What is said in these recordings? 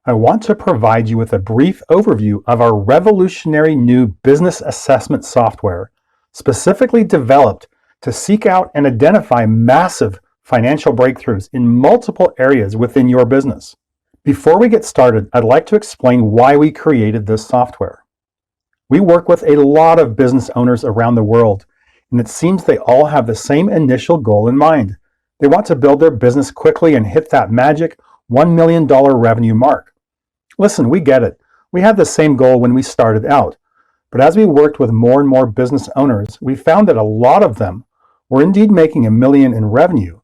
I want to provide you with a brief overview of our revolutionary new business assessment software, specifically developed to seek out and identify massive financial breakthroughs in multiple areas within your business. Before we get started, I'd like to explain why we created this software. We work with a lot of business owners around the world, and it seems they all have the same initial goal in mind. They want to build their business quickly and hit that magic $1 million revenue mark. Listen, we get it. We had the same goal when we started out. But as we worked with more and more business owners, we found that a lot of them were indeed making $1 million in revenue,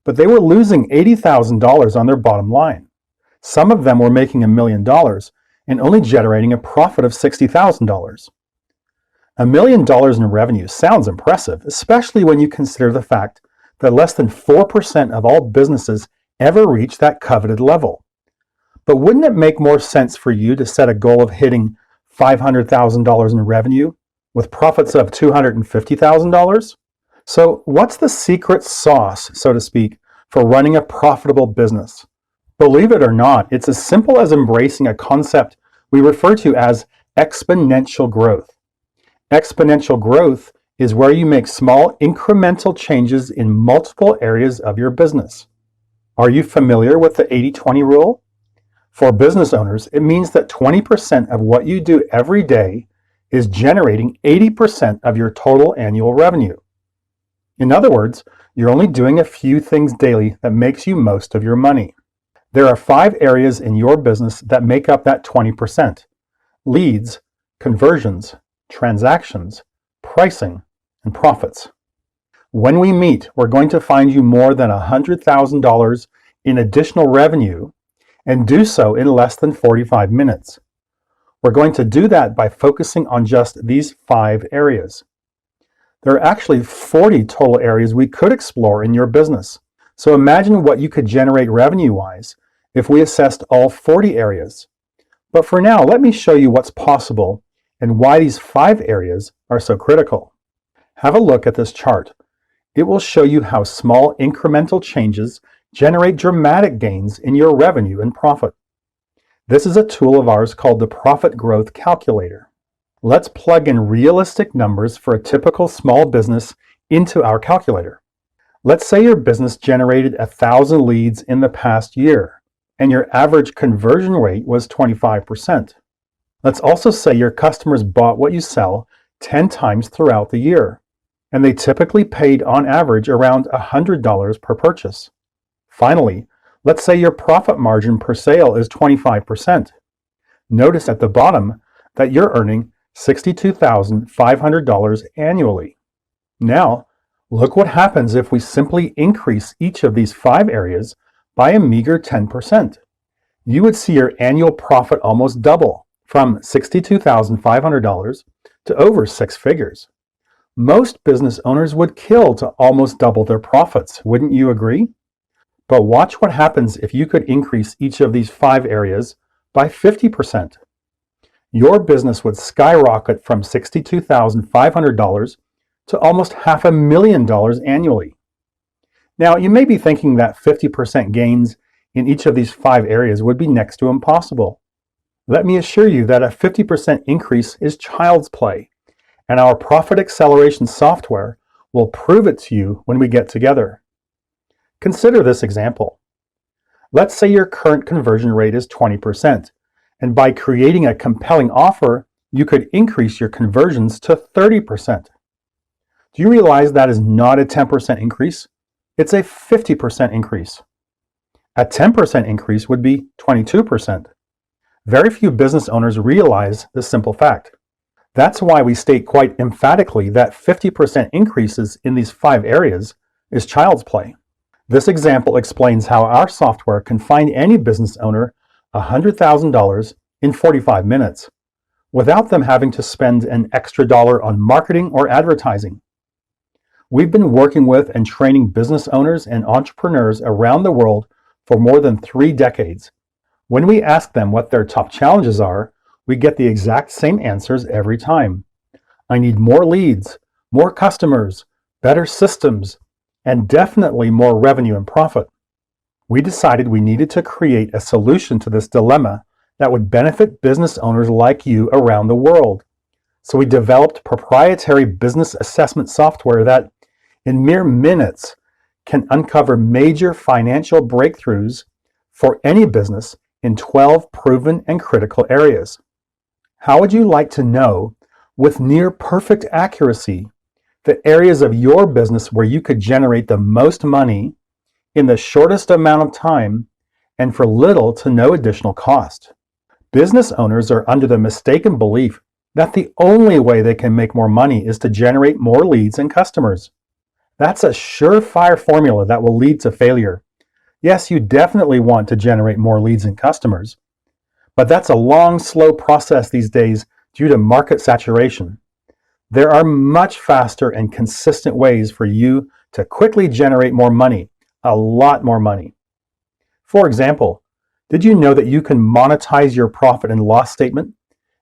but they were losing $80,000 on their bottom line. Some of them were making $1 million and only generating a profit of $60,000. $1 million in revenue sounds impressive, especially when you consider the fact that less than 4% of all businesses ever reach that coveted level. But wouldn't it make more sense for you to set a goal of hitting $500,000 in revenue with profits of $250,000? So what's the secret sauce, so to speak, for running a profitable business? Believe it or not, it's as simple as embracing a concept we refer to as exponential growth. Exponential growth is where you make small incremental changes in multiple areas of your business. Are you familiar with the 80-20 rule? For business owners, it means that 20% of what you do every day is generating 80% of your total annual revenue. In other words, you're only doing a few things daily that makes you most of your money. There are 5 areas in your business that make up that 20%: leads, conversions, transactions, pricing, and profits. When we meet, we're going to find you more than $100,000 in additional revenue and do so in less than 45 minutes. We're going to do that by focusing on just these 5 areas. There are actually 40 total areas we could explore in your business. So imagine what you could generate revenue-wise if we assessed all 40 areas. But for now, let me show you what's possible and why these 5 areas are so critical. Have a look at this chart. It will show you how small incremental changes generate dramatic gains in your revenue and profit. This is a tool of ours called the Profit Growth Calculator. Let's plug in realistic numbers for a typical small business into our calculator. Let's say your business generated 1,000 leads in the past year, and your average conversion rate was 25%. Let's also say your customers bought what you sell 10 times throughout the year, and they typically paid on average around $100 per purchase. Finally, let's say your profit margin per sale is 25%. Notice at the bottom that you're earning $62,500 annually. Now, look what happens if we simply increase each of these 5 areas by a meager 10%. You would see your annual profit almost double, from $62,500 to over 6 figures. Most business owners would kill to almost double their profits, wouldn't you agree? But watch what happens if you could increase each of these 5 areas by 50%. Your business would skyrocket from $62,500 to almost $500,000 annually. Now, you may be thinking that 50% gains in each of these 5 areas would be next to impossible. Let me assure you that a 50% increase is child's play, and our profit acceleration software will prove it to you when we get together. Consider this example. Let's say your current conversion rate is 20%, and by creating a compelling offer, you could increase your conversions to 30%. Do you realize that is not a 10% increase? It's a 50% increase. A 10% increase would be 22%. Very few business owners realize this simple fact. That's why we state quite emphatically that 50% increases in these 5 areas is child's play. This example explains how our software can find any business owner $100,000 in 45 minutes without them having to spend an extra dollar on marketing or advertising. We've been working with and training business owners and entrepreneurs around the world for more than 3 decades. When we ask them what their top challenges are, we get the exact same answers every time. I need more leads, more customers, better systems, and definitely more revenue and profit. We decided we needed to create a solution to this dilemma that would benefit business owners like you around the world. So we developed proprietary business assessment software that, in mere minutes, can uncover major financial breakthroughs for any business in 12 proven and critical areas. How would you like to know, with near perfect accuracy, the areas of your business where you could generate the most money in the shortest amount of time and for little to no additional cost? Business owners are under the mistaken belief that the only way they can make more money is to generate more leads and customers. That's a surefire formula that will lead to failure. Yes, you definitely want to generate more leads and customers, but that's a long, slow process these days due to market saturation. There are much faster and consistent ways for you to quickly generate more money, a lot more money. For example, did you know that you can monetize your profit and loss statement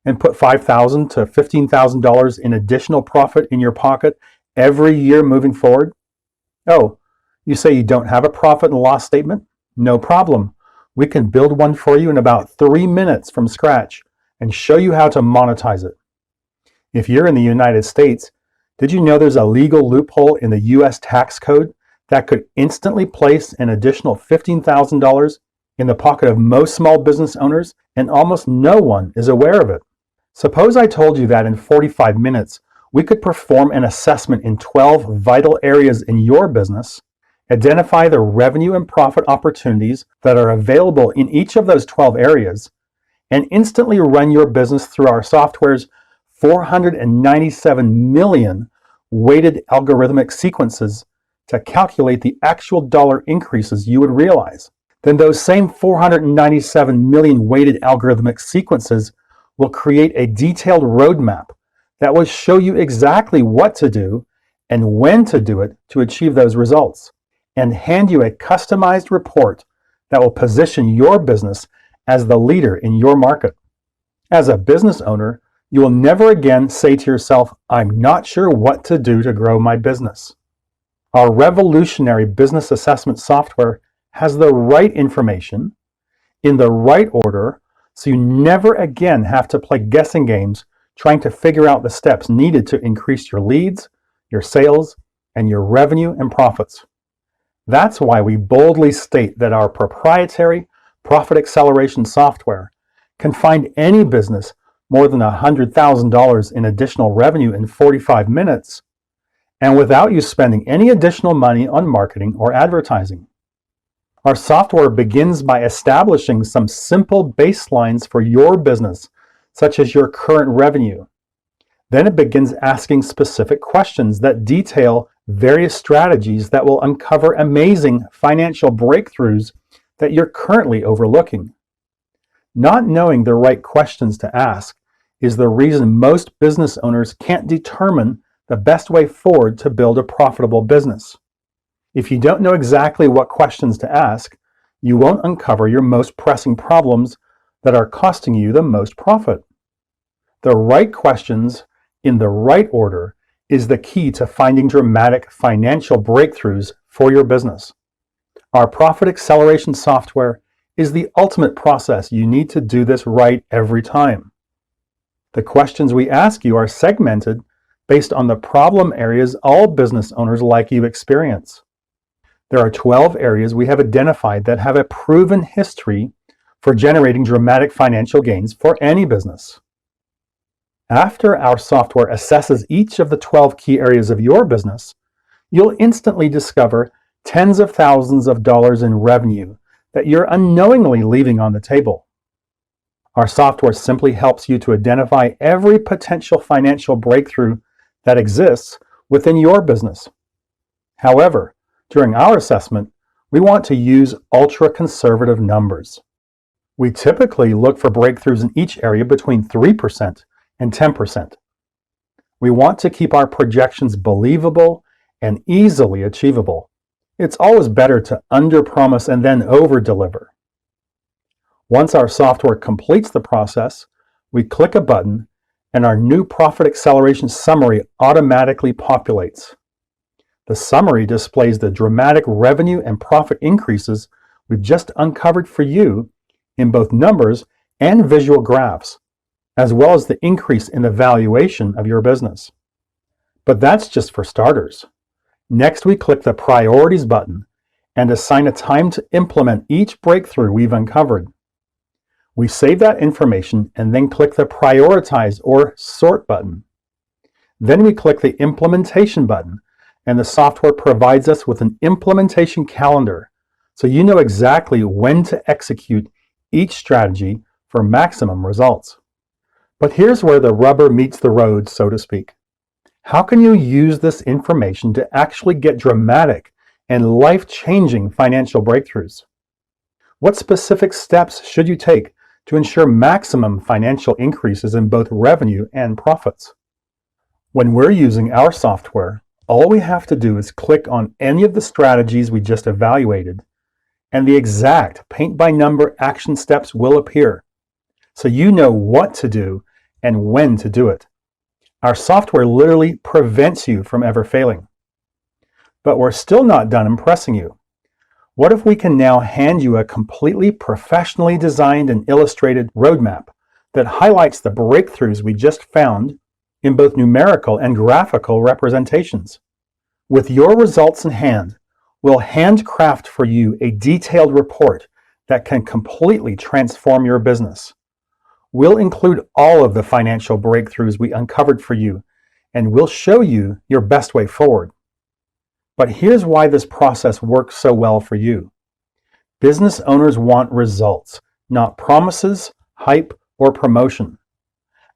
and put $5,000 to $15,000 in additional profit in your pocket every year moving forward? Oh, you say you don't have a profit and loss statement? No problem. We can build one for you in about 3 minutes from scratch and show you how to monetize it. If you're in the United States, did you know there's a legal loophole in the US tax code that could instantly place an additional $15,000 in the pocket of most small business owners, and almost no one is aware of it? Suppose I told you that in 45 minutes, we could perform an assessment in 12 vital areas in your business, identify the revenue and profit opportunities that are available in each of those 12 areas, and instantly run your business through our software's 497 million weighted algorithmic sequences to calculate the actual dollar increases you would realize. Then those same 497 million weighted algorithmic sequences will create a detailed roadmap that will show you exactly what to do and when to do it to achieve those results, and hand you a customized report that will position your business as the leader in your market. As a business owner, you will never again say to yourself, "I'm not sure what to do to grow my business." Our revolutionary business assessment software has the right information in the right order, so you never again have to play guessing games trying to figure out the steps needed to increase your leads, your sales, and your revenue and profits. That's why we boldly state that our proprietary profit acceleration software can find any business more than $100,000 in additional revenue in 45 minutes, and without you spending any additional money on marketing or advertising. Our software begins by establishing some simple baselines for your business, such as your current revenue. Then it begins asking specific questions that detail various strategies that will uncover amazing financial breakthroughs that you're currently overlooking. Not knowing the right questions to ask is the reason most business owners can't determine the best way forward to build a profitable business. If you don't know exactly what questions to ask, you won't uncover your most pressing problems that are costing you the most profit. The right questions in the right order is the key to finding dramatic financial breakthroughs for your business. Our profit acceleration software is the ultimate process. You need to do this right every time. The questions we ask you are segmented based on the problem areas all business owners like you experience. There are 12 areas we have identified that have a proven history for generating dramatic financial gains for any business. After our software assesses each of the 12 key areas of your business, you'll instantly discover tens of thousands of dollars in revenue that you're unknowingly leaving on the table. Our software simply helps you to identify every potential financial breakthrough that exists within your business. However, during our assessment, we want to use ultra-conservative numbers. We typically look for breakthroughs in each area between 3% and 10%. We want to keep our projections believable and easily achievable. It's always better to underpromise and then overdeliver. Once our software completes the process, we click a button and our new profit acceleration summary automatically populates. The summary displays the dramatic revenue and profit increases we've just uncovered for you in both numbers and visual graphs, as well as the increase in the valuation of your business. But that's just for starters. Next, we click the Priorities button and assign a time to implement each breakthrough we've uncovered. We save that information and then click the Prioritize or Sort button. Then we click the Implementation button, and the software provides us with an implementation calendar, so you know exactly when to execute each strategy for maximum results. But here's where the rubber meets the road, so to speak. How can you use this information to actually get dramatic and life-changing financial breakthroughs? What specific steps should you take to ensure maximum financial increases in both revenue and profits? When we're using our software, all we have to do is click on any of the strategies we just evaluated, and the exact paint-by-number action steps will appear, so you know what to do and when to do it. Our software literally prevents you from ever failing. But we're still not done impressing you. What if we can now hand you a completely professionally designed and illustrated roadmap that highlights the breakthroughs we just found in both numerical and graphical representations? With your results in hand, we'll handcraft for you a detailed report that can completely transform your business. We'll include all of the financial breakthroughs we uncovered for you, and we'll show you your best way forward. But here's why this process works so well for you. Business owners want results, not promises, hype, or promotion.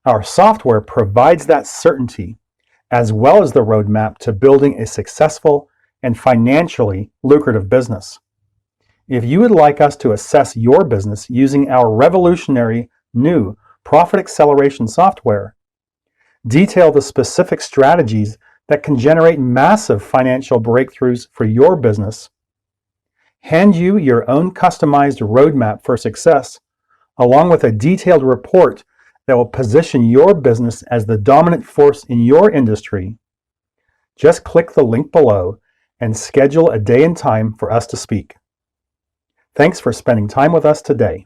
Our software provides that certainty, as well as the roadmap to building a successful and financially lucrative business. If you would like us to assess your business using our revolutionary new profit acceleration software, detail the specific strategies that can generate massive financial breakthroughs for your business, hand you your own customized roadmap for success, along with a detailed report that will position your business as the dominant force in your industry, just click the link below and schedule a day and time for us to speak. Thanks for spending time with us today.